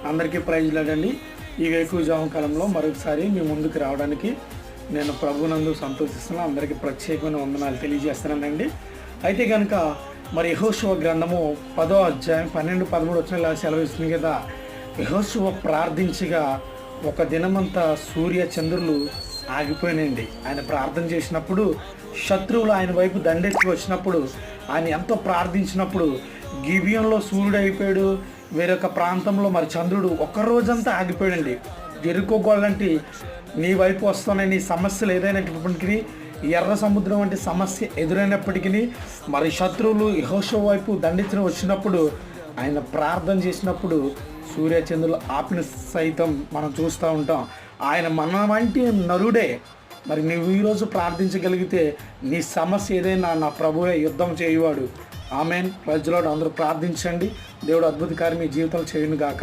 అందరికీ ప్రైజ్ లేదండి. ఈ వేకువజాము కాలంలో మరొకసారి మీ ముందుకు రావడానికి నేను ప్రభునందు సంతోషిస్తున్నాను. అందరికీ ప్రత్యేకమైన వందనాలు తెలియజేస్తున్నానండి. అయితే కనుక మరి యెహోషువ గ్రంథము 10వ అధ్యాయం 12, 13 వచ్చిన సెలవిస్తుంది కదా. యెహోషువ ప్రార్థించగా ఒక దినమంతా సూర్య చంద్రులు ఆగిపోయినండి. ఆయన ప్రార్థన చేసినప్పుడు శత్రువులు ఆయన వైపు దండెత్తి వచ్చినప్పుడు ఆయన ఎంతో ప్రార్థించినప్పుడు గిబియోనులో సూర్యుడు అయిపోయాడు. వేరొక ప్రాంతంలో మరి చంద్రుడు ఒక్కరోజంతా ఆగిపోయాడండి. జెరికో గోడలంటి నీ వైపు వస్తున్న నీ సమస్యలు ఏదైనప్పటికీ, ఎర్ర సముద్రం వంటి సమస్య ఎదురైనప్పటికీ మరి శత్రువులు యెహోషువ వైపు దండెత్తిన వచ్చినప్పుడు ఆయన ప్రార్థన చేసినప్పుడు సూర్యచంద్రులు ఆపిన సైతం మనం చూస్తూ ఉంటాం. ఆయన మన వంటి నరుడే. మరి నువ్వు ఈరోజు ప్రార్థించగలిగితే నీ సమస్య ఏదైనా నా ప్రభువే యుద్ధం చేయువాడు. ఆమెన్. ప్రజలు అందరూ ప్రార్థించండి. దేవుడు అద్భుత కార్యం మీ జీవితంలో చేయును గాక.